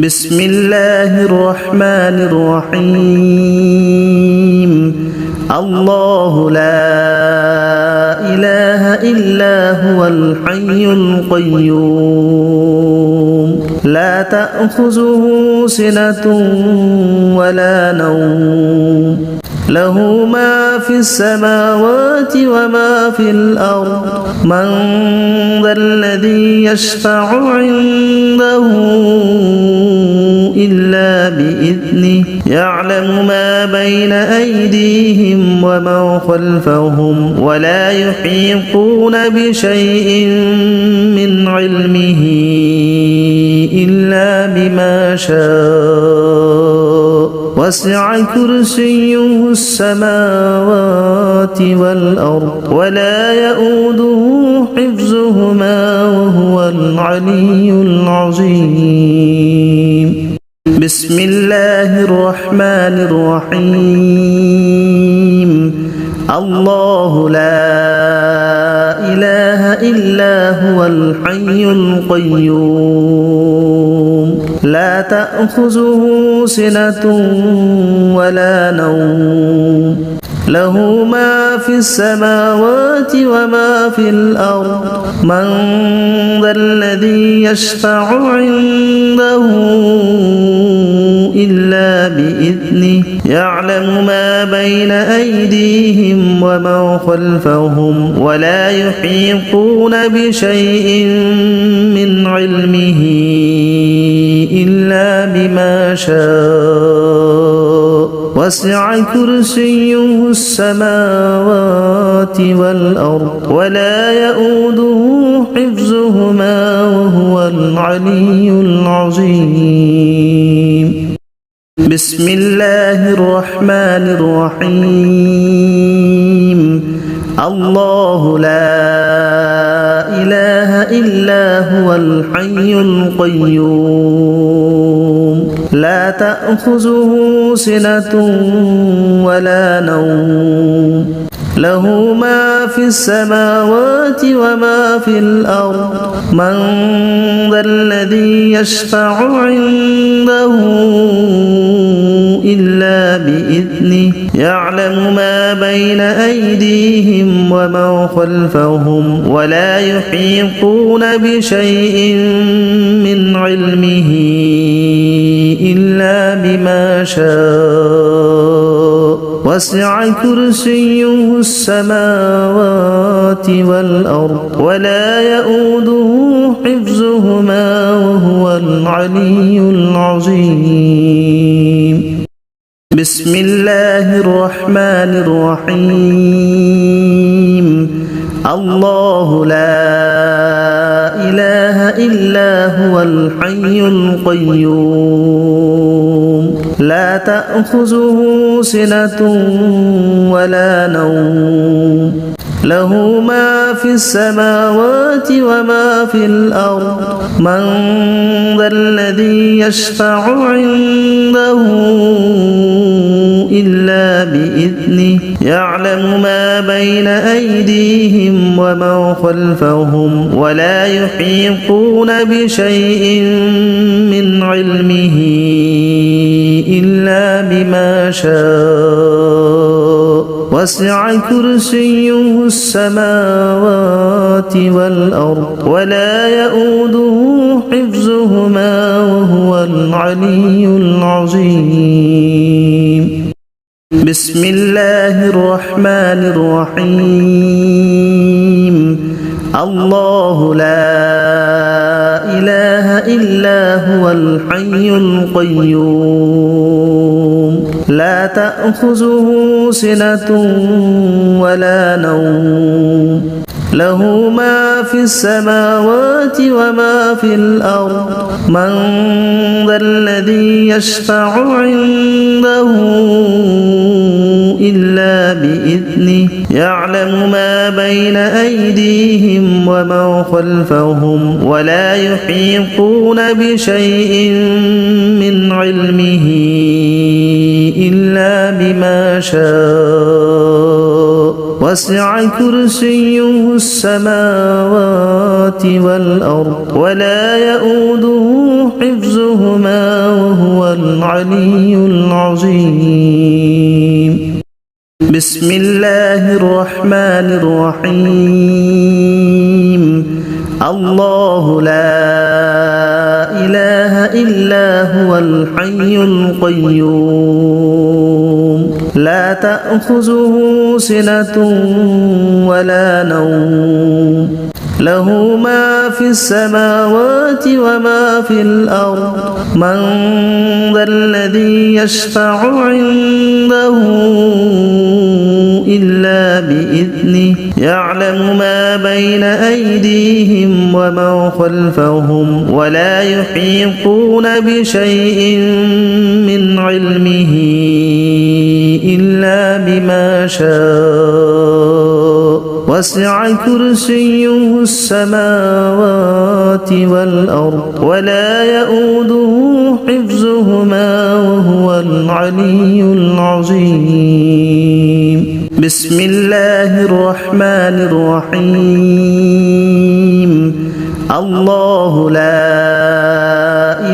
بسم الله الرحمن الرحيم الله لا إله إلا هو الحي القيوم لا تأخذه سنة ولا نوم له ما في السماوات وما في الأرض من ذا الذي يشفع عنده إلا بإذنه يعلم ما بين أيديهم وما خلفهم ولا يحيطون بشيء من علمه إلا بما شاء وسع كرسيه السماوات والأرض ولا يؤوده حفظهما وهو العلي العظيم بسم الله الرحمن الرحيم الله لا إله إلا هو الحي القيوم لا تأخذه سنة ولا نوم له ما في السماوات وما في الأرض من ذا الذي يشفع عنده إلا بإذنه يعلم ما بين أيديهم وما خلفهم ولا يحيطون بشيء من علمه إلا بما شاء وسع كرسيه السماوات والأرض ولا يؤوده حفظهما وهو العلي العظيم بسم الله الرحمن الرحيم الله لا إله إلا هو الحي القيوم لا تأخذه سنة ولا نوم له ما في السماوات وما في الأرض من ذا الذي يشفع عنده إلا بإذنه يعلم ما بين أيديهم وما خلفهم ولا يحيطون بشيء من علمه إلا بما شاء وسع كرسيه السماوات والأرض ولا يؤوده حفظهما وهو العلي العظيم بسم الله الرحمن الرحيم الله لا إله إلا هو الحي القيوم لا تأخذه سنة ولا نوم له ما في السماوات وما في الأرض من ذا الذي يشفع عنده إلا بإذنه يعلم ما بين أيديهم وما خلفهم ولا يحيطون بشيء من علمه إلا بما شاء وسع كرسيه السماوات والأرض ولا يؤوده حفظهما وهو العلي العظيم بسم الله الرحمن الرحيم الله لا إله إلا هو الحي القيوم لا تأخذه سنة ولا نوم له ما في السماوات وما في الأرض من ذا الذي يشفع عنده إلا بإذنه يعلم ما بين أيديهم وما خلفهم ولا يحيطون بشيء من علمه إلا بما شاء وسع كرسيه السماوات والأرض ولا يؤوده حفظهما وهو العلي العظيم بسم الله الرحمن الرحيم الله لا إله إلا هو الحي القيوم لا تأخذه سنة ولا نوم له ما في السماوات وما في الأرض من ذا الذي يشفع عنده إلا بإذنه يعلم ما بين أيديهم وما خلفهم ولا يحيطون بشيء من علمه إلا بما شاء وسع كرسيه السماوات والأرض ولا يؤوده حفظهما وهو العلي العظيم بسم الله الرحمن الرحيم الله لا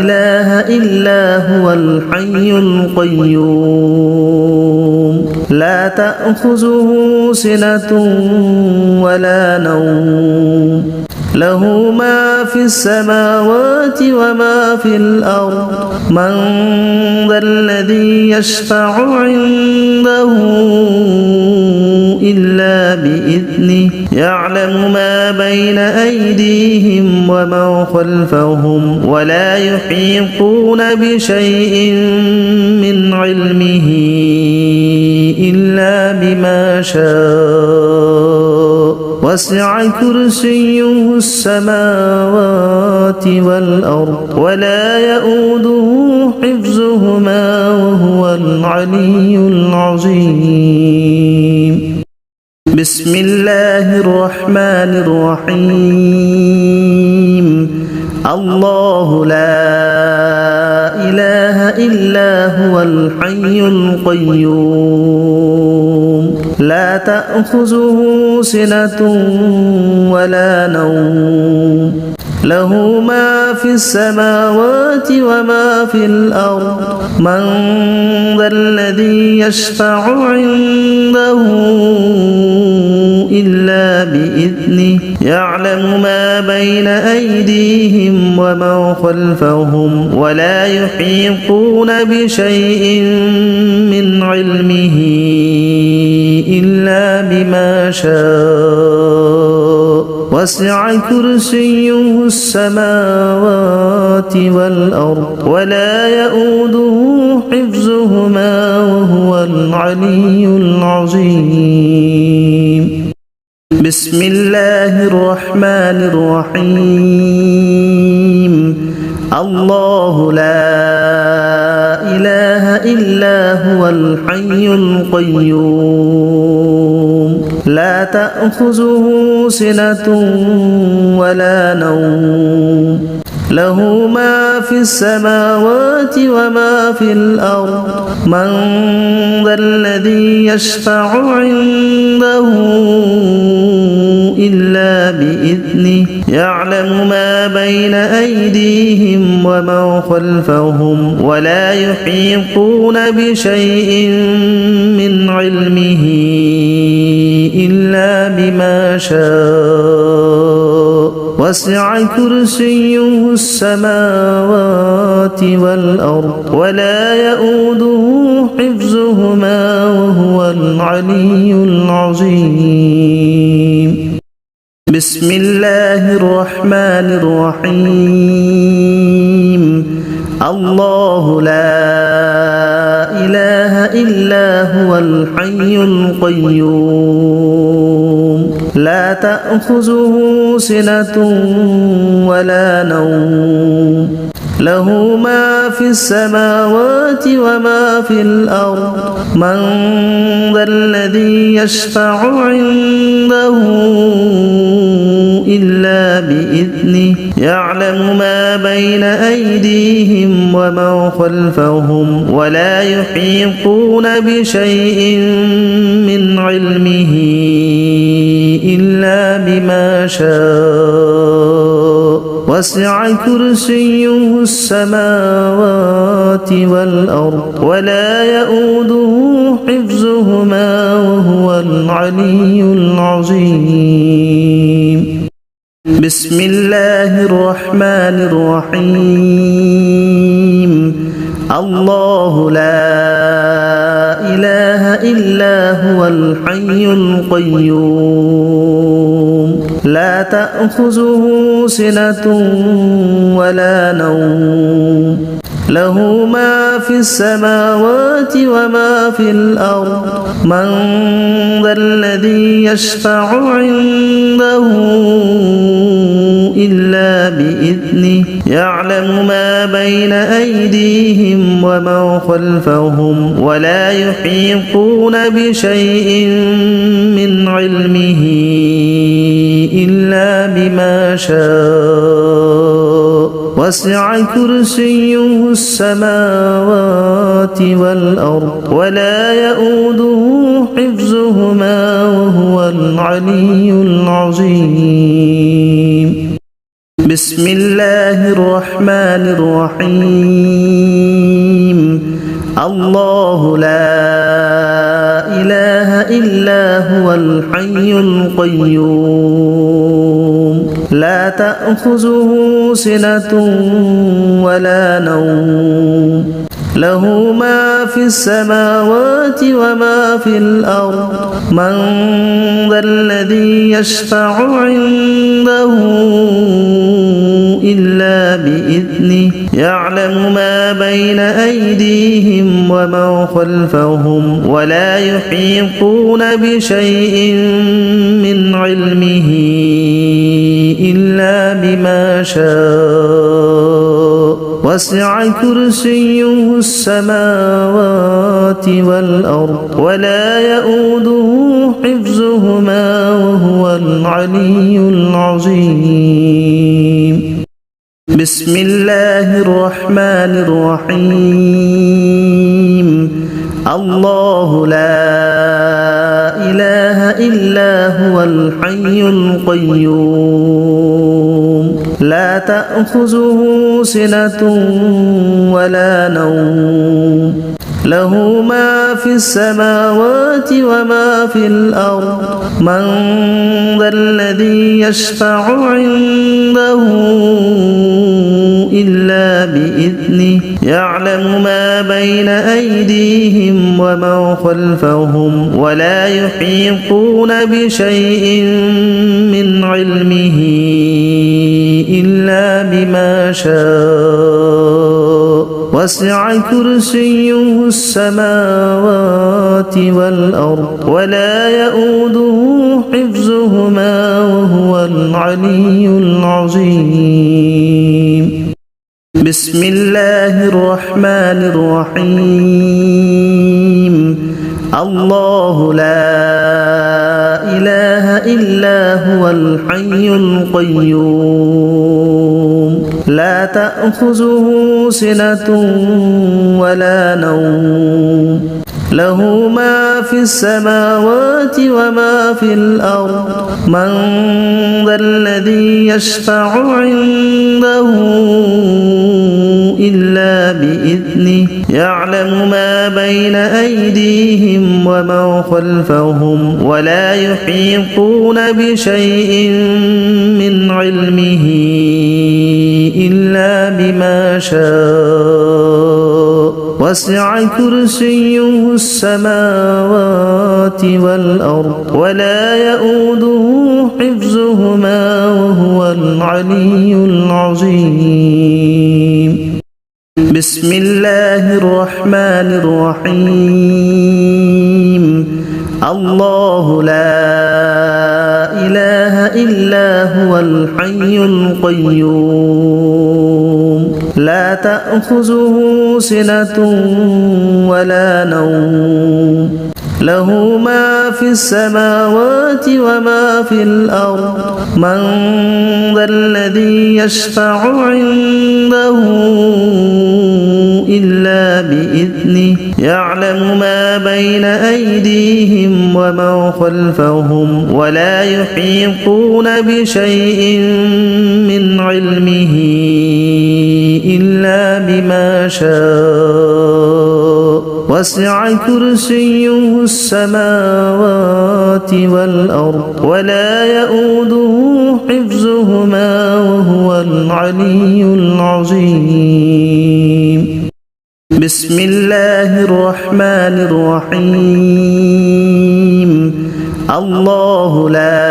إله إلا هو الحي القيوم لا تأخذه سنة ولا نوم له ما في السماوات وما في الأرض من ذا الذي يشفع عنده إلا بإذنه يعلم ما بين أيديهم وما خلفهم ولا يحيطون بشيء من علمه إلا بما شاء وسع كرسيه السماوات والأرض ولا يؤوده حفظهما وهو العلي العظيم بسم الله الرحمن الرحيم الله لا إله إلا هو الحي القيوم لا تأخذه سنة ولا نوم له ما في السماوات وما في الأرض من ذا الذي يشفع عنده إلا بإذنه يعلم ما بين أيديهم وما خلفهم ولا يحيطون بشيء من علمه إلا بما شاء وسع كرسيه السماوات والأرض ولا يؤوده حفظهما وهو العلي العظيم بسم الله الرحمن الرحيم الله لا إله إلا هو الحي القيوم لا تأخذه سنة ولا نوم له ما في السماوات وما في الأرض من ذا الذي يشفع عنده إلا بإذنه يعلم ما بين أيديهم وما خلفهم ولا يحيطون بشيء من علمه إلا بما شاء وسع كرسيه السماوات والأرض ولا يؤوده حفظهما وهو العلي العظيم بسم الله الرحمن الرحيم الله لا إله إلا هو الحي القيوم لا تأخذه سنة ولا نوم له ما في السماوات وما في الأرض من ذا الذي يشفع عنده إلا بإذنه يعلم ما بين أيديهم وما خلفهم ولا يحيطون بشيء من علمه إلا بما شاء وسع كرسيه السماوات والأرض ولا يؤوده حفظهما وهو العلي العظيم. بسم الله الرحمن الرحيم. الله لا إله إلا هو الحي القيوم لا تأخذه سنة ولا نوم له ما في السماوات وما في الأرض من ذا الذي يشفع عنده إلا بإذنه يعلم ما بين أيديهم وما خلفهم ولا يحيطون بشيء من علمه إلا بما شاء وسع كرسيه السماوات والأرض ولا يؤوده حفظهما وهو العلي العظيم. بسم الله الرحمن الرحيم. الله لا إله إلا هو الحي القيوم لا تأخذه سنة ولا نوم له ما في السماوات وما في الأرض من ذا الذي يشفع عنده إلا بإذنه يعلم ما بين أيديهم وما خلفهم ولا يحيطون بشيء من علمه إلا بما شاء وسع كرسيه السماوات والأرض ولا يؤوده حفظهما وهو العلي العظيم. بسم الله الرحمن الرحيم. الله لا إله إلا هو الحي القيوم لا تأخذه سنة ولا نوم له ما في السماوات وما في الأرض من ذا الذي يشفع عنده إلا بإذنه يعلم ما بين أيديهم وما خلفهم ولا يحيطون بشيء من علمه إلا بما شاء وسع كرسيه السماوات والأرض ولا يؤوده حفظهما وهو العلي العظيم. بسم الله الرحمن الرحيم. الله لا إله إلا هو الحي القيوم لا تأخذه سنة ولا نوم له ما في السماوات وما في الأرض من ذا الذي يشفع عنده إلا بإذنه يعلم ما بين أيديهم وما خلفهم ولا يحيطون بشيء من علمه إلا بما شاء وسع كرسيه السماوات والأرض ولا يؤوده حفظهما وهو العلي العظيم. بسم الله الرحمن الرحيم. الله لا إله إلا هو الحي القيوم لا تأخذه سنة ولا نوم له ما في السماوات وما في الأرض من ذا الذي يشفع عنده إلا بإذنه بإذنه يعلم ما بين أيديهم وما خلفهم ولا يحيطون بشيء من علمه إلا بما شاء وسع كرسيه السماوات والأرض ولا يؤوده حفظهما وهو العلي العظيم. بسم الله الرحمن الرحيم. الله لا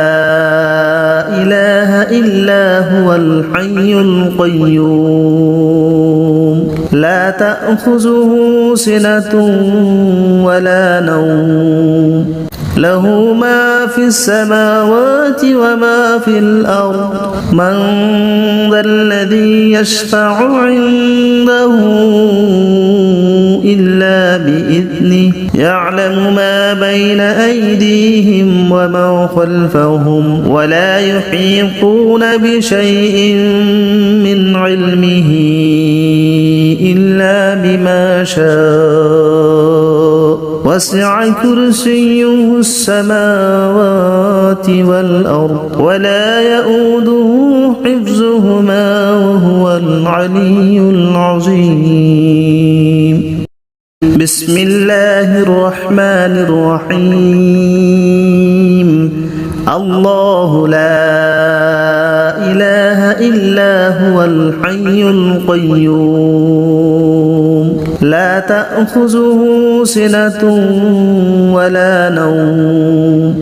إله إلا هو الحي القيوم لا تأخذه سنة ولا نوم له ما في السماوات وما في الأرض من ذا الذي يشفع عنده إلا بإذنه يعلم ما بين أيديهم وما خلفهم ولا يحيطون بشيء من علمه إلا بما شاء وسع كرسيه السماوات والأرض ولا يؤوده حفظهما وهو العلي العظيم. بسم الله الرحمن الرحيم. الله لا إله إلا هو الحي القيوم لا تأخذه سنة ولا نوم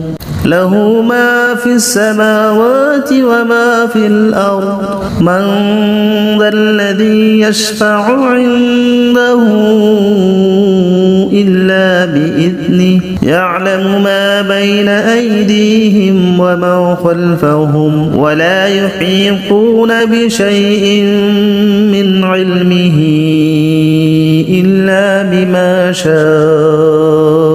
له ما في السماوات وما في الأرض من ذا الذي يشفع عنده إلا بإذنه يعلم ما بين أيديهم وما خلفهم ولا يحيطون بشيء من علمه إلا بما شاء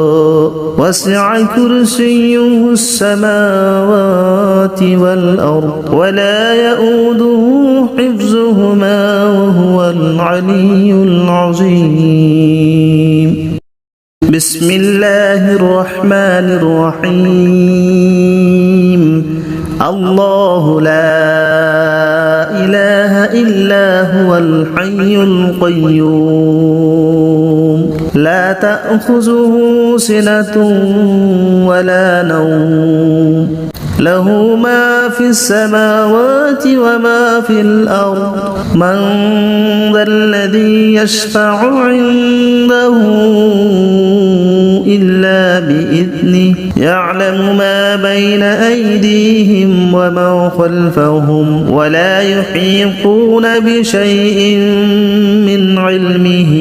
وسع كرسيه السماوات والأرض ولا يؤوده حفظهما وهو العلي العظيم. بسم الله الرحمن الرحيم. الله لا إله إلا هو الحي القيوم لا تأخذه سنة ولا نوم له ما في السماوات وما في الأرض من ذا الذي يشفع عنده إلا بإذنه يعلم ما بين أيديهم وما خلفهم ولا يحيطون بشيء من علمه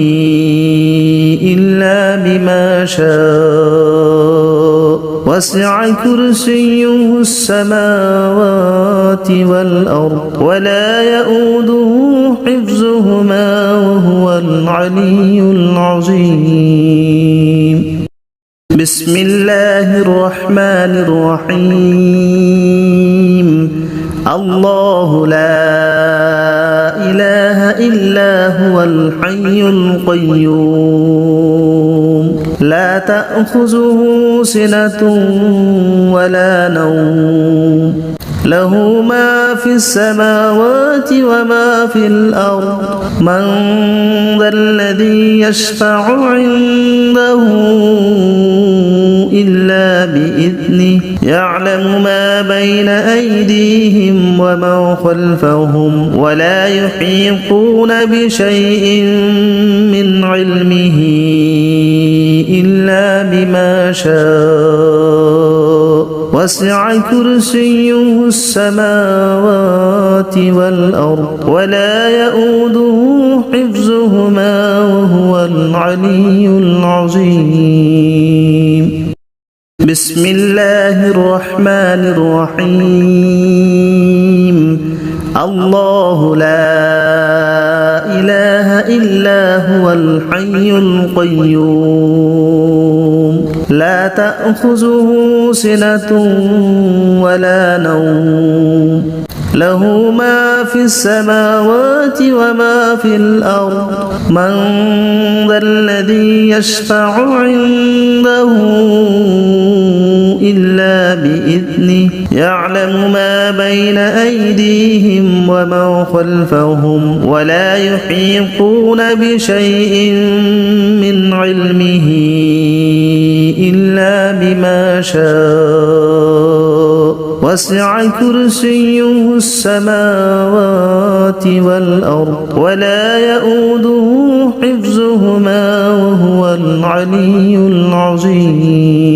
إلا بما شاء وسع كرسيه السماوات والأرض ولا يؤوده حفظهما وهو العلي العظيم. بسم الله الرحمن الرحيم. الله لا إله إلا هو الحي القيوم لا تأخذه سنة ولا نوم له ما في السماوات وما في الأرض من ذا الذي يشفع عنده إلا بإذنه يعلم ما بين أيديهم وما خلفهم ولا يحيطون بشيء من علمه إلا بما شاء وسع كرسيه السماوات والأرض ولا يؤوده حفظهما وهو العلي العظيم. بسم الله الرحمن الرحيم. الله لا إله إلا هو الحي القيوم لا تأخذه سنة ولا نوم له ما في السماوات وما في الأرض من ذا الذي يشفع عنده إلا بإذنه يعلم ما بين أيديهم وما خلفهم ولا يحيطون بشيء من علمه إلا بما شاء وسع كرسيه السماوات والأرض ولا يؤوده حفظهما وهو العلي العظيم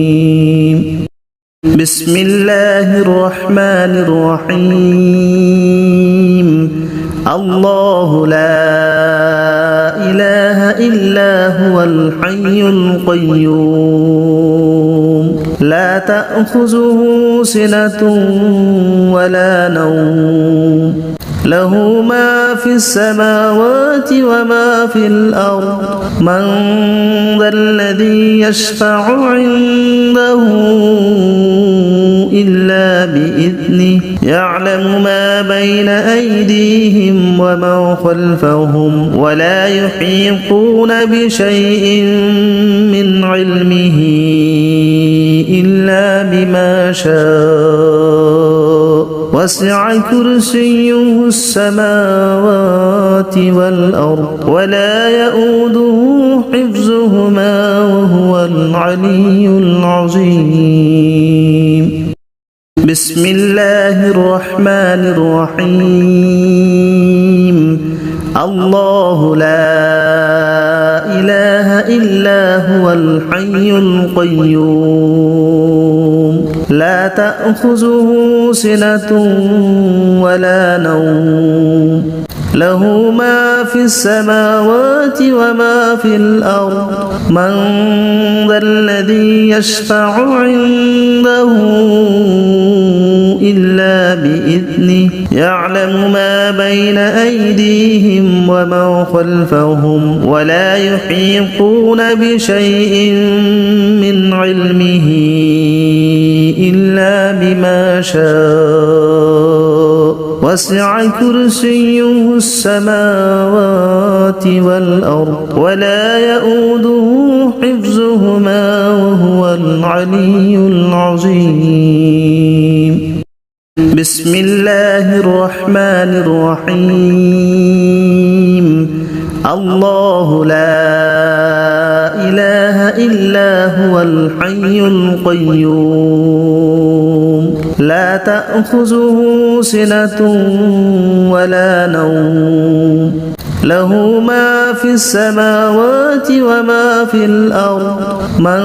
بسم الله الرحمن الرحيم الله لا إله إلا هو الحي القيوم لا تأخذه سنة ولا نوم له ما في السماوات وما في الأرض من ذا الذي يشفع عنده إلا بإذنه يعلم ما بين أيديهم وما خلفهم ولا يحيطون بشيء من علمه إلا بما شاء وسع كرسيه السماوات والأرض ولا يؤوده حفظهما وهو العلي العظيم بسم الله الرحمن الرحيم الله لا إله إلا هو الحي القيوم لا تأخذه سنة ولا نوم له ما في السماوات وما في الأرض من ذا الذي يشفع عنده إلا بإذنه يعلم ما بين أيديهم وما خلفهم ولا يحيطون بشيء من علمه إلا بما شاء وسع كرسيه السماوات والأرض ولا يؤوده حفظهما وهو العلي العظيم بسم الله الرحمن الرحيم الله لا إله إلا هو الحي القيوم لا تأخذه سنة ولا نوم له ما في السماوات وما في الأرض من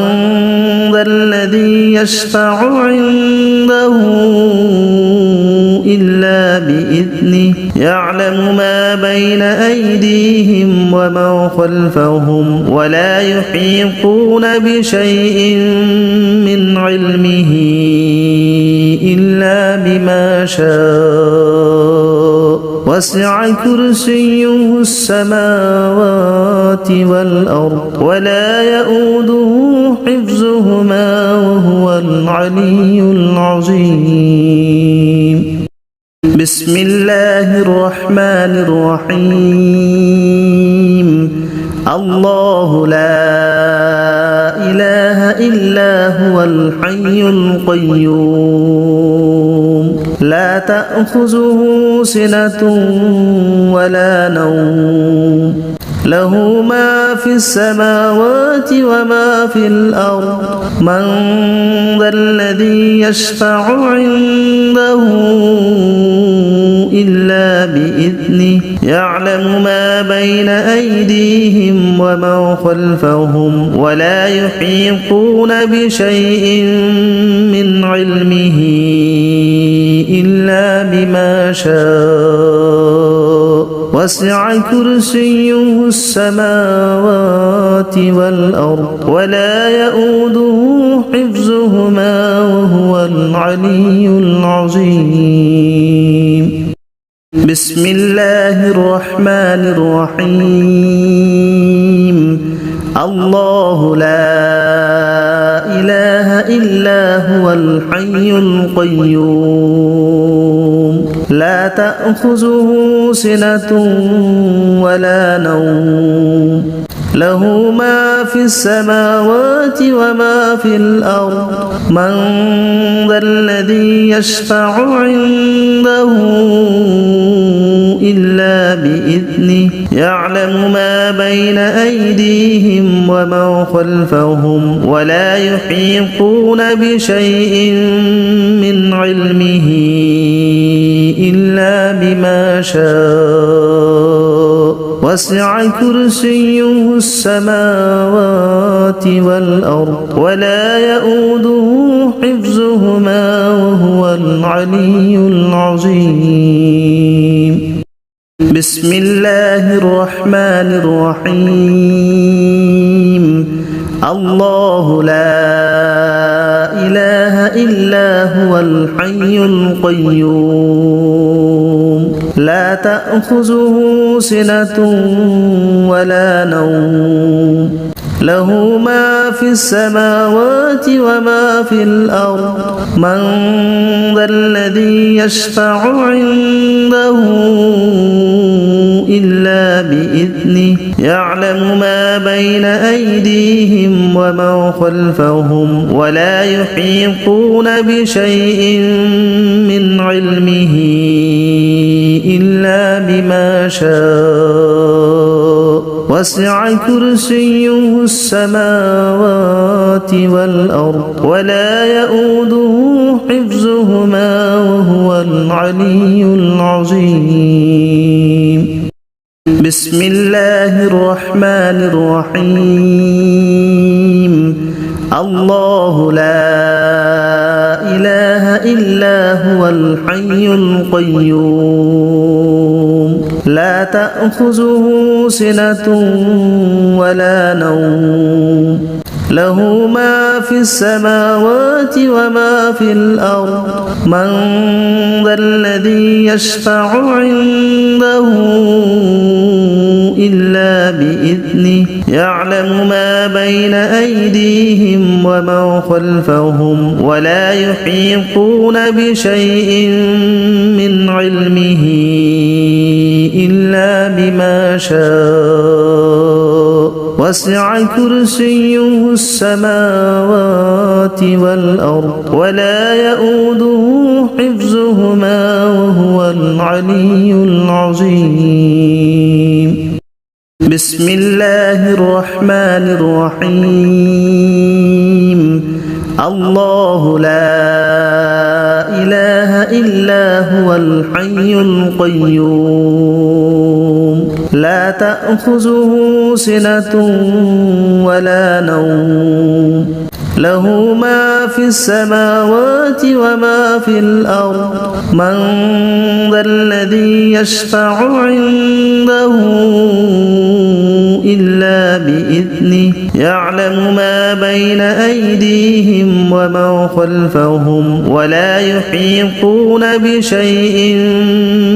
ذا الذي يشفع عنده إلا بإذنه يعلم ما بين أيديهم وما خلفهم ولا يحيطون بشيء من علمه إلا بما شاء وسع كرسيه السماوات والأرض ولا يؤوده حفظهما وهو العلي العظيم بسم الله الرحمن الرحيم الله لا إله إلا هو الحي القيوم لا تأخذه سنة ولا نوم له ما في السماوات وما في الأرض من ذا الذي يشفع عنده إلا بإذنه يعلم ما بين أيديهم وما خلفهم ولا يحيطون بشيء من علمه إلا بما شاء وسع كرسيه السماوات والأرض ولا يؤوده حفظهما وهو العلي العظيم بسم الله الرحمن الرحيم الله لا إله إلا هو الحي القيوم لا تأخذه سنة ولا نوم له ما في السماوات وما في الأرض من ذا الذي يشفع عنده إلا بإذنه يعلم ما بين أيديهم وما خلفهم ولا يحيطون بشيء من علمه إلا بما شاء وسع كرسيه السماوات والأرض ولا يؤوده حفظهما وهو العلي العظيم بسم الله الرحمن الرحيم الله لا إله إلا هو الحي القيوم لا تأخذه سنة ولا نوم له ما في السماوات وما في الأرض من ذا الذي يشفع عنده إلا بإذنه يعلم ما بين أيديهم وما خلفهم ولا يحيطون بشيء من علمه إلا بما شاء وسع كرسيه السماوات والأرض ولا يؤوده حفظهما وهو العلي العظيم بسم الله الرحمن الرحيم الله لا إله إلا هو الحي القيوم لا تأخذه سنة ولا نوم له ما في السماوات وما في الأرض من ذا الذي يشفع عنده إلا بإذنه يعلم ما بين أيديهم وما خلفهم ولا يحيطون بشيء من علمه إلا بما شاء وسع كرسيه السماوات والأرض ولا يؤوده حفظهما وهو العلي العظيم بسم الله الرحمن الرحيم الله لا إله إلا هو الحي القيوم لا تأخذه سنة ولا نوم له ما في السماوات وما في الأرض من ذا الذي يشفع عنده إلا بإذنه يعلم ما بين أيديهم وما خلفهم ولا يحيطون بشيء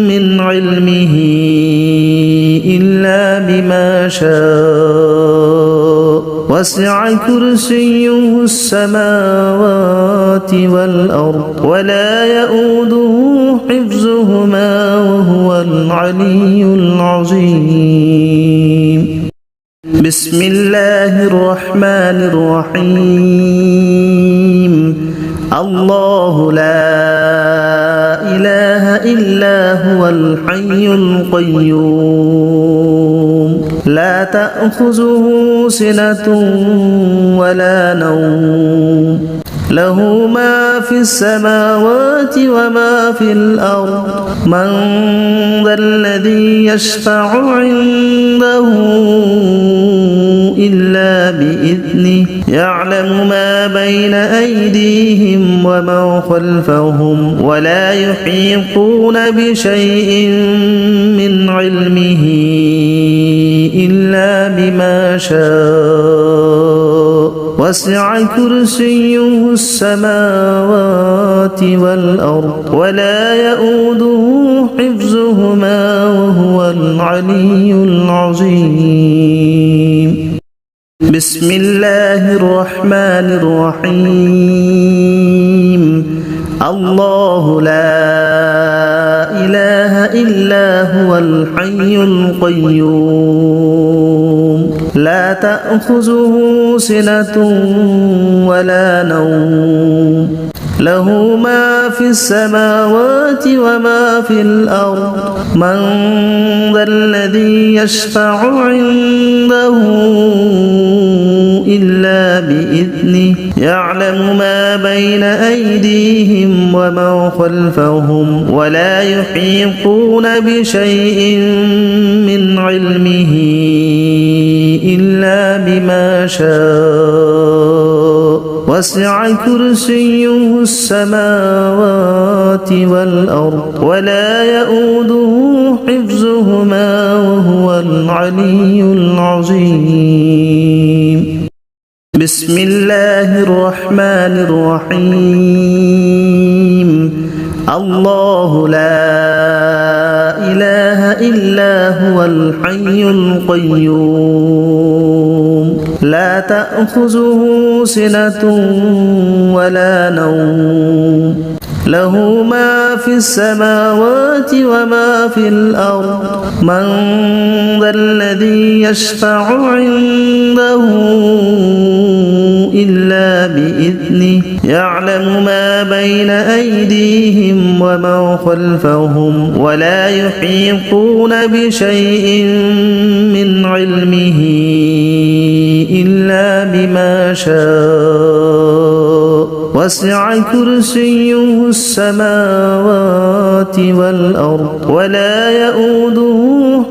من علمه إلا بما شاء وسع كرسيه السماوات والأرض ولا يؤوده حفظهما وهو العلي العظيم بسم الله الرحمن الرحيم الله لا إله إلا هو الحي القيوم لا تأخذه سنة ولا نوم له ما في السماوات وما في الأرض من ذا الذي يشفع عنده إلا بإذنه يعلم ما بين أيديهم وما خلفهم ولا يحيطون بشيء من علمه إلا بما شاء وسع كرسيه السماوات والأرض ولا يؤوده حفظهما وهو العلي العظيم بسم الله الرحمن الرحيم الله لا إله إلا هو الحي القيوم لا تأخذه سنة ولا نوم له ما في السماوات وما في الأرض من ذا الذي يشفع عنده إلا بإذنه يعلم ما بين أيديهم وما خلفهم ولا يحيطون بشيء من علمه إلا بما شاء وسع كرسيه السماوات والأرض ولا يؤوده حفظهما وهو العلي العظيم بسم الله الرحمن الرحيم الله لا إله إلا هو الحي القيوم لا تأخذه سنة ولا نوم له ما في السماوات وما في الأرض من ذا الذي يشفع عنده إلا بإذنه يعلم ما بين أيديهم وما خلفهم ولا يحيطون بشيء من علمه إلا بما شاء وسع كرسيه السماوات والأرض ولا يؤوده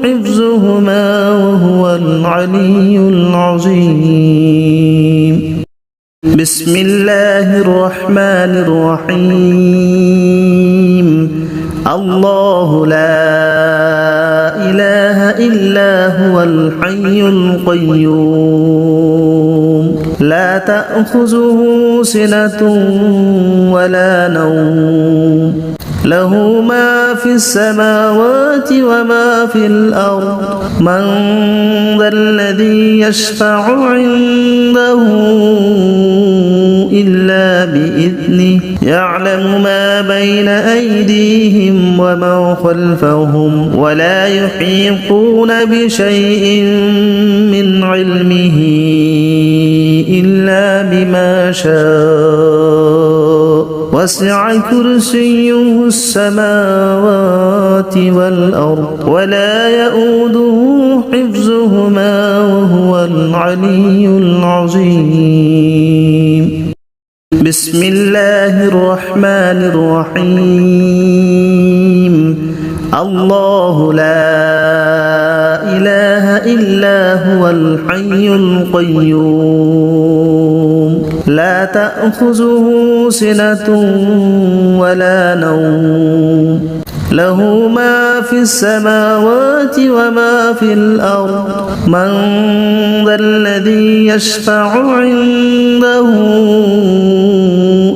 حفظهما وهو العلي العظيم بسم الله الرحمن الرحيم الله لا إله إلا هو الحي القيوم لا تأخذه سنة ولا نوم له ما في السماوات وما في الأرض من ذا الذي يشفع عنده إلا بإذنه يعلم ما بين أيديهم وما خلفهم ولا يحيطون بشيء من علمه إلا بما شاء وسع كرسيه السماوات والأرض ولا يؤوده حفظهما وهو العلي العظيم بسم الله الرحمن الرحيم الله لا إله إلا هو الحي القيوم لا تأخذه سنة ولا نوم له ما في السماوات وما في الأرض من ذا الذي يشفع عنده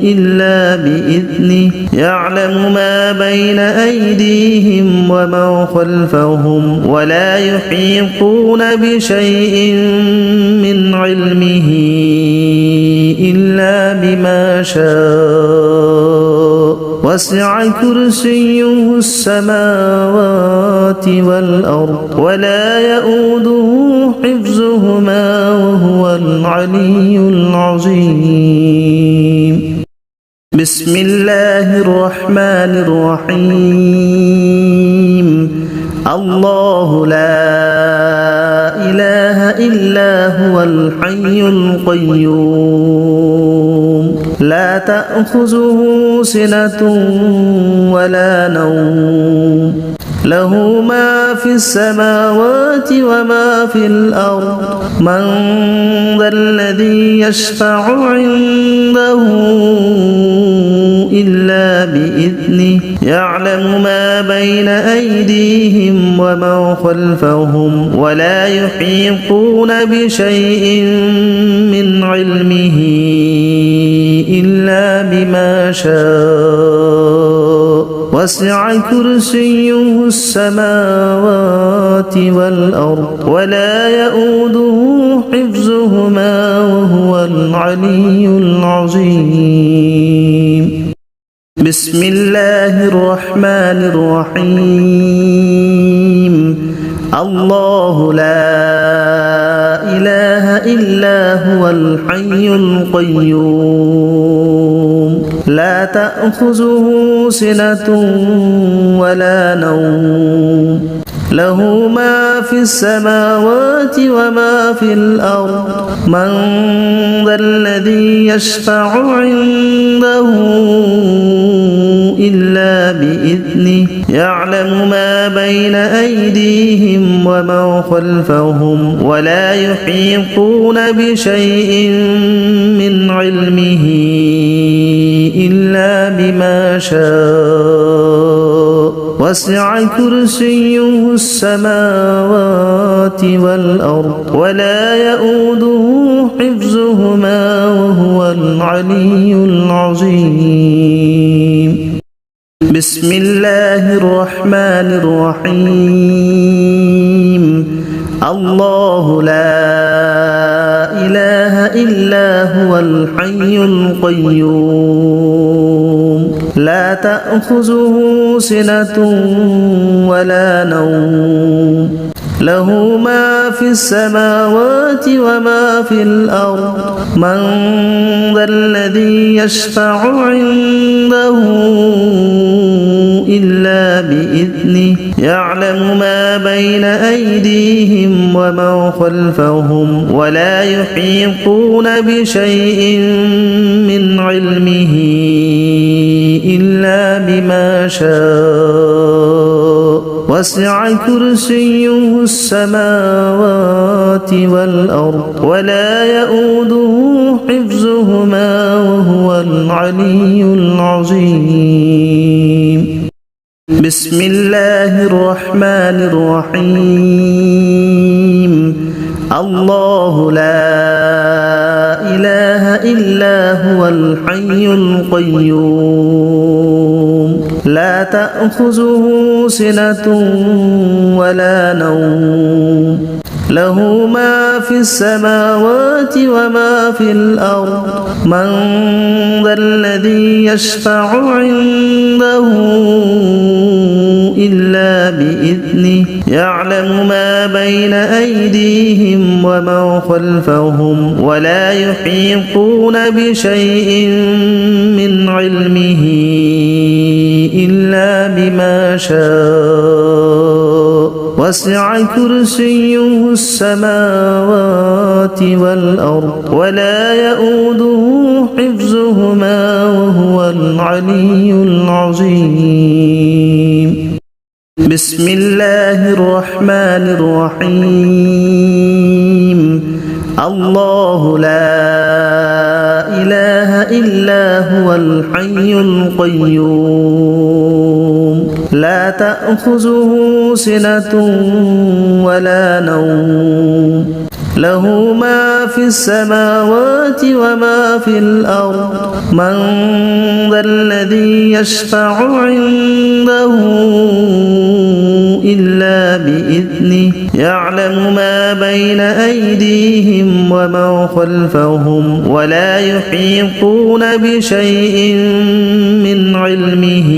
إلا بإذنه يعلم ما بين أيديهم وما خلفهم ولا يحيطون بشيء من علمه إلا بما شاء وسع كرسيه السماوات والأرض ولا يؤوده حفظهما وهو العلي العظيم بسم الله الرحمن الرحيم الله لا إله إلا هو الحي القيوم لا تأخذه سنة ولا نوم له ما في السماوات وما في الأرض من ذا الذي يشفع عنده إلا بإذنه يعلم ما بين أيديهم وما خلفهم ولا يحيطون بشيء من علمه إلا بما شاء وسع كرسيه السماوات والأرض ولا يؤوده حفظهما وهو العلي العظيم بسم الله الرحمن الرحيم الله لا إله إلا هو الحي القيوم لا تأخذه سنة ولا نوم له ما في السماوات وما في الأرض من ذا الذي يشفع عنده إلا بإذنه يعلم ما بين أيديهم وما خلفهم ولا يحيطون بشيء من علمه إلا بما شاء وسع كرسيه السماوات والأرض ولا يؤوده حفظهما وهو العلي العظيم بسم الله الرحمن الرحيم الله لا إله إلا هو الحي القيوم لا تأخذه سنة ولا نوم له ما في السماوات وما في الأرض من ذا الذي يشفع عنده إلا بإذنه يعلم ما بين أيديهم وما خلفهم ولا يحيطون بشيء من علمه إلا بما شاء وسع كرسيه السماوات والأرض ولا يؤوده حفظهما وهو العلي العظيم بسم الله الرحمن الرحيم الله لا إله إلا هو الحي القيوم لا تأخذه سنة ولا نوم له ما في السماوات وما في الأرض من ذا الذي يشفع عنده إلا بإذنه يعلم ما بين أيديهم وما خلفهم ولا يحيطون بشيء من علمه إلا بما شاء وسع كرسيه السماوات والأرض ولا يؤوده حفظهما وهو العلي العظيم بسم الله الرحمن الرحيم الله لا إله إلا هو الحي القيوم لا تأخذه سنة ولا نوم له ما في السماوات وما في الأرض من ذا الذي يشفع عنده إلا بإذنه يعلم ما بين أيديهم وما خلفهم ولا يحيطون بشيء من علمه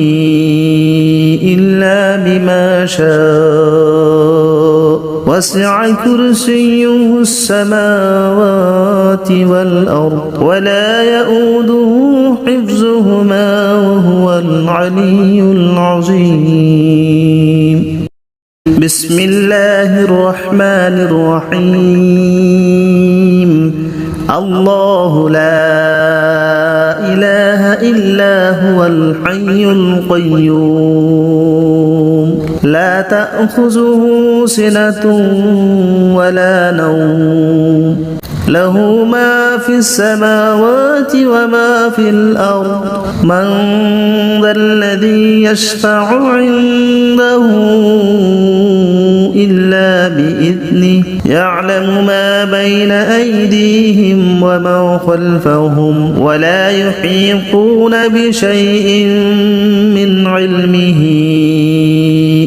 إلا بما شاء وسع كرسيه السماوات والأرض ولا يؤوده حفظهما وهو العلي العظيم بسم الله الرحمن الرحيم الله لا إله إلا هو الحي القيوم لا تأخذه سنة ولا نوم له ما في السماوات وما في الأرض من ذا الذي يشفع عنده إلا بإذنه يعلم ما بين أيديهم وما خلفهم ولا يحيطون بشيء من علمه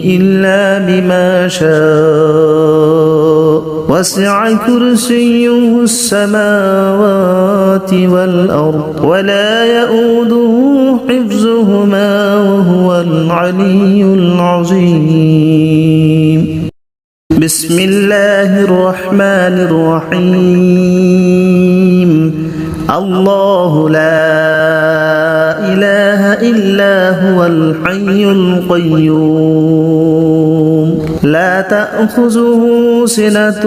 إلا بما شاء وسع كرسيه السماوات والأرض ولا يؤوده حفظهما وهو العلي العظيم بسم الله الرحمن الرحيم الله لا إله إلا هو الحي القيوم لا تأخذه سنة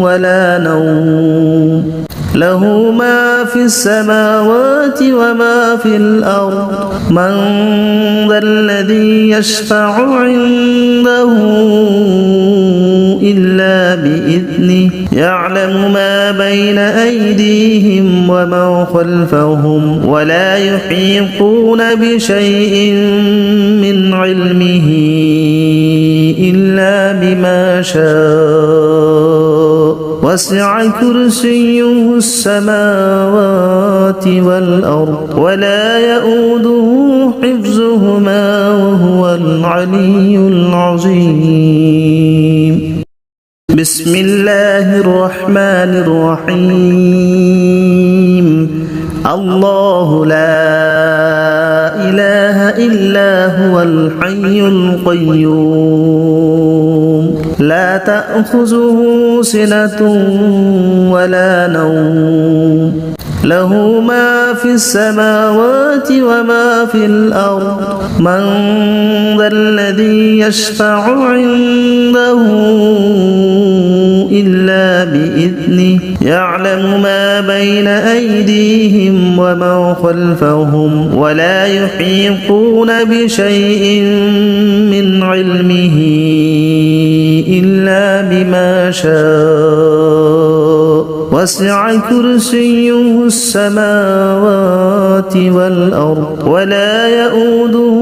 ولا نوم له ما في السماوات وما في الأرض من ذا الذي يشفع عنده إلا بإذنه يعلم ما بين أيديهم وما خلفهم ولا يحيطون بشيء من علمه إلا بما شاء وسع كرسيه السماوات والأرض ولا يؤوده حفظهما وهو العلي العظيم بسم الله الرحمن الرحيم الله لا إله إلا هو الحي القيوم لا تأخذه سنة ولا نوم له ما في السماوات وما في الأرض من ذا الذي يشفع عنده إلا بإذنه يعلم ما بين أيديهم وما خلفهم ولا يحيطون بشيء من علمه إلا بما شاء وسع كرسيه السماوات والأرض ولا يؤوده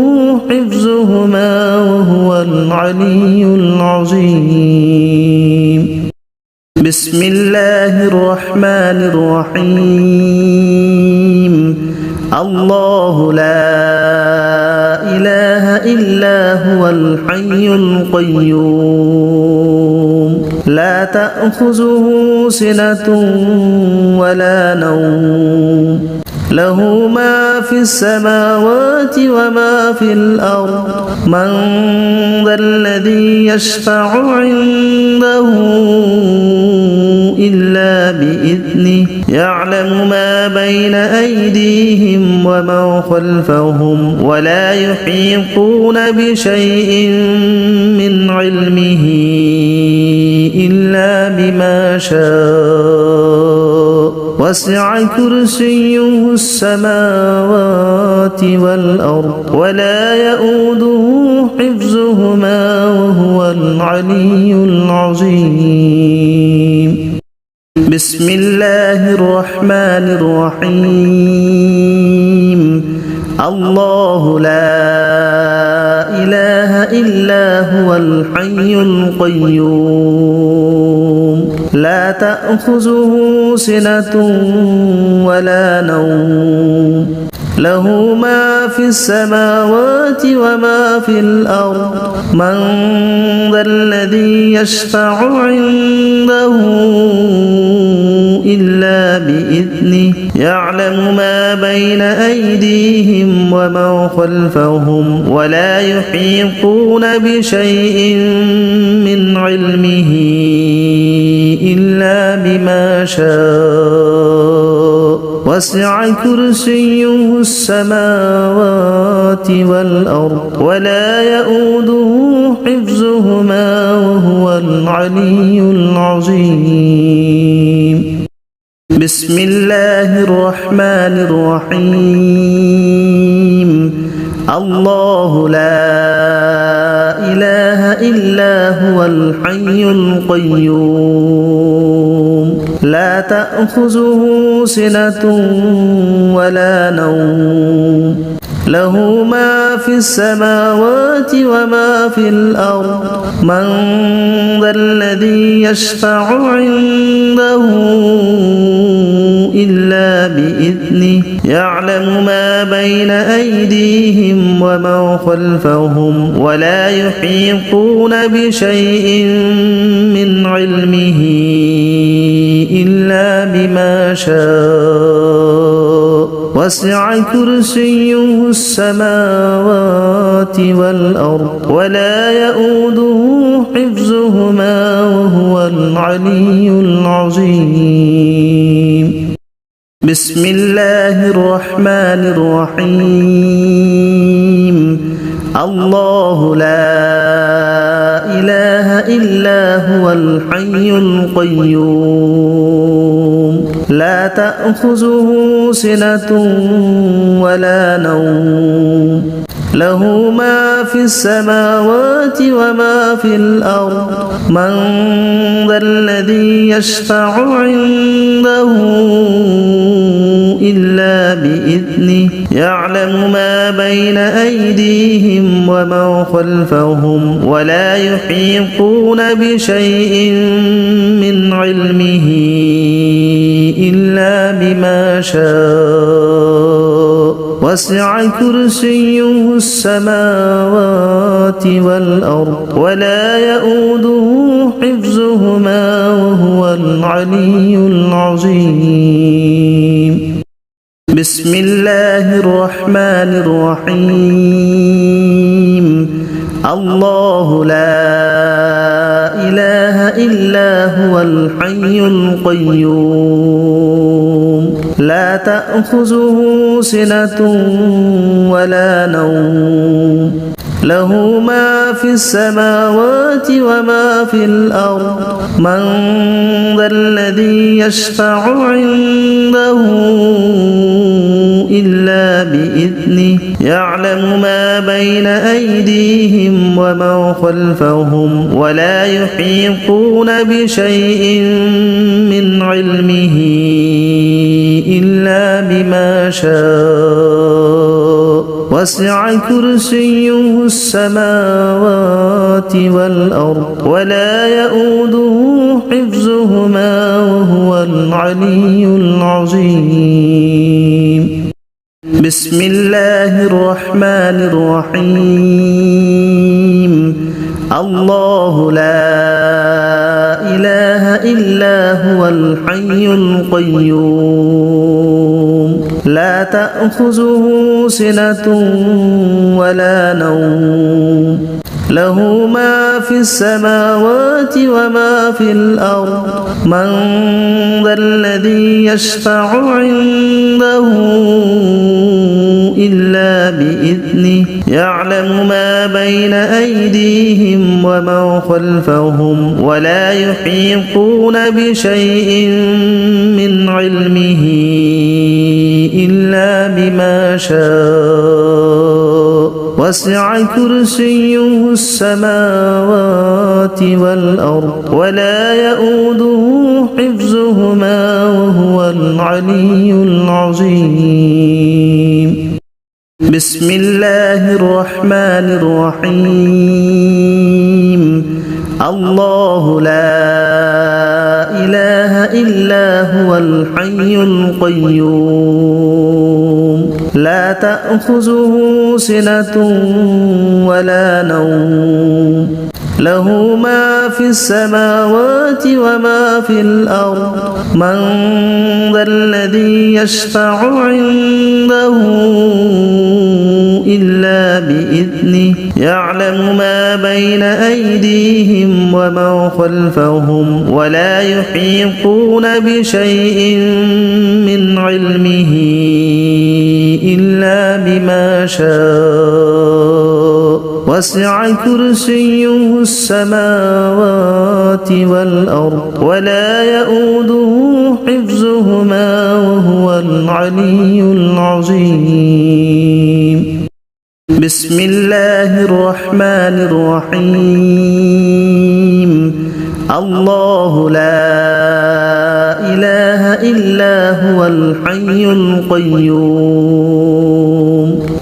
حفظهما وهو العلي العظيم بسم الله الرحمن الرحيم الله لا إله إلا هو الحي القيوم لا تأخذه سنة ولا نوم له ما في السماوات وما في الأرض من ذا الذي يشفع عنده إلا بإذنه يعلم ما بين أيديهم وما خلفهم ولا يحيطون بشيء من علمه إلا بما شاء وسع كرسيه السماوات والأرض ولا يؤوده حفظهما وهو العلي العظيم بسم الله الرحمن الرحيم الله لا إله إلا هو الحي القيوم لا تأخذه سنة ولا نوم له ما في السماوات وما في الأرض من ذا الذي يشفع عنده إلا بإذنه يعلم ما بين أيديهم وما خلفهم ولا يحيطون بشيء من علمه إلا بما شاء وسع كرسيه السماوات والأرض ولا يؤوده حفظهما وهو العلي العظيم بسم الله الرحمن الرحيم الله لا إله إلا هو الحي القيوم لا تأخذه سنة ولا نوم له ما في السماوات وما في الأرض من ذا الذي يشفع عنده إلا بإذنه يعلم ما بين أيديهم ومن خلفهم ولا يحيطون بشيء من علمه إلا بما شاء وسع كرسيه السماوات والأرض ولا يؤوده حفظهما وهو العلي العظيم. بسم الله الرحمن الرحيم. الله لا إله إلا هو الحي القيوم لا تأخذه سنة ولا نوم له ما في السماوات وما في الأرض من ذا الذي يشفع عنده إلا بإذنه يعلم ما بين أيديهم ومن خلفهم ولا يحيطون بشيء من علمه إلا بما شاء وسع كرسيه السماوات والأرض ولا يؤوده حفظهما وهو العلي العظيم. بسم الله الرحمن الرحيم. الله لا إله إلا هو الحي القيوم لا تأخذه سنة ولا نوم له ما في السماوات وما في الأرض من ذا الذي يشفع عنده إلا بإذنه يعلم ما بين أيديهم ومن خلفهم ولا يحيطون بشيء من علمه إلا بما شاء وسع كرسيه السماوات والأرض ولا يؤوده حفظهما وهو العلي العظيم. بسم الله الرحمن الرحيم. الله لا إله إلا هو الحي القيوم لا تأخذه سنة ولا نوم له ما في السماوات وما في الأرض من ذا الذي يشفع عنده إلا بإذنه يعلم ما بين أيديهم ومن خلفهم ولا يحيطون بشيء من علمه إلا بما شاء وسع كرسيه السماوات والأرض ولا يؤوده حفظهما وهو العلي العظيم. بسم الله الرحمن الرحيم. الله لا إله إلا هو الحي القيوم لا تأخذه سنة ولا نوم له ما في السماوات وما في الأرض من ذا الذي يشفع عنده إلا بإذنه يعلم ما بين أيديهم ومن خلفهم ولا يحيطون بشيء من علمه إلا بما شاء وسع كرسيه السماوات والأرض ولا يؤوده حفظهما وهو العلي العظيم. بسم الله الرحمن الرحيم. الله لا إله إلا هو الحي القيوم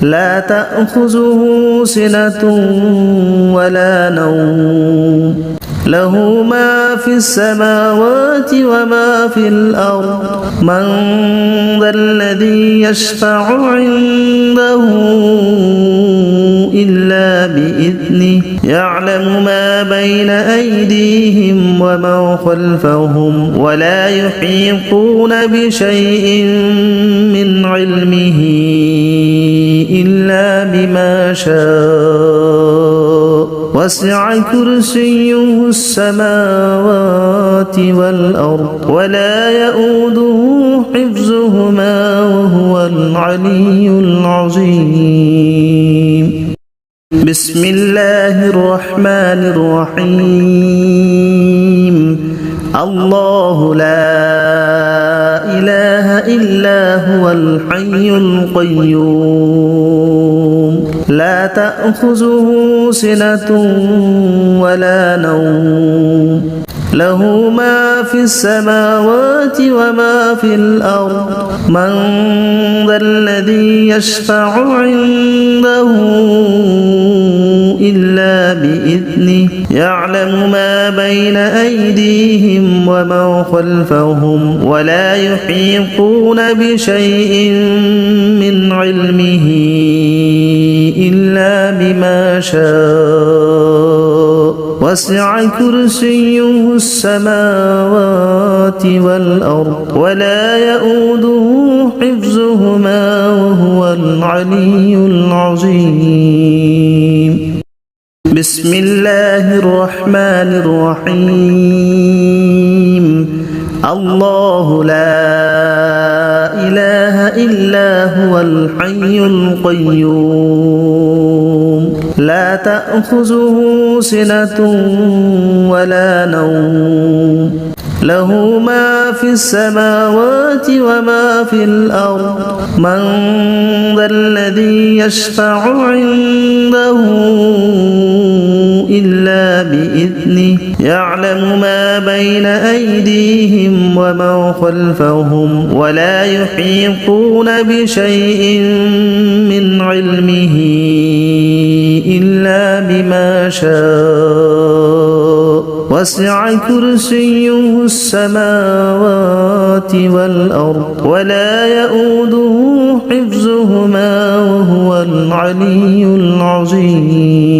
لا تأخذه سنة ولا نوم له ما في السماوات وما في الأرض من ذا الذي يشفع عنده إلا بإذنه يعلم ما بين أيديهم وما خلفهم ولا يحيطون بشيء من علمه إلا بما شاء وسع كرسيه السماوات والأرض ولا يؤوده حفظهما وهو العلي العظيم بسم الله الرحمن الرحيم الله لا إله إلا هو الحي القيوم لا تأخذه سنة ولا نوم له ما في السماوات وما في الأرض من ذا الذي يشفع عنده إلا بإذنه يعلم ما بين أيديهم وما خلفهم ولا يحيطون بشيء من علمه إلا بما شاء وسع كرسيه السماوات والأرض ولا يؤوده حفظهما وهو العلي العظيم بسم الله الرحمن الرحيم الله لا إله إلا هو الحي القيوم لا تأخذه سنة ولا نوم له ما في السماوات وما في الأرض من ذا الذي يشفع عنده إلا بإذنه يعلم ما بين أيديهم وما خلفهم ولا يحيطون بشيء من علمه إلا بما شاء وسع كرسيه السماوات والأرض ولا يؤوده حفظهما وهو العلي العظيم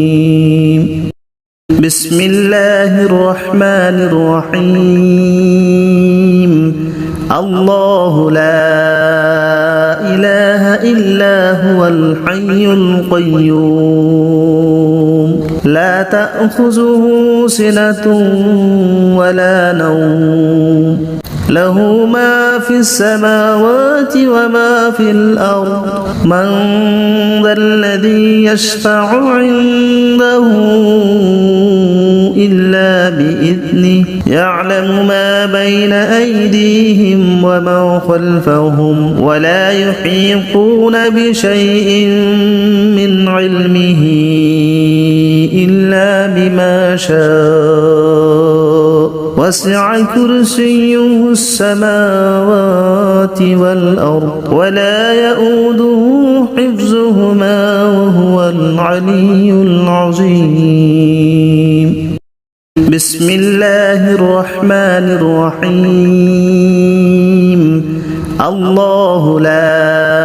بسم الله الرحمن الرحيم الله لا إله إلا هو الحي القيوم لا تأخذه سنة ولا نوم له ما في السماوات وما في الأرض من ذا الذي يشفع عنده إلا بإذنه يعلم ما بين أيديهم وما خلفهم ولا يحيطون بشيء من علمه إلا بما شاء وسع كرسيه السماوات والأرض ولا يؤوده حفظهما وهو العلي العظيم بسم الله الرحمن الرحيم الله لا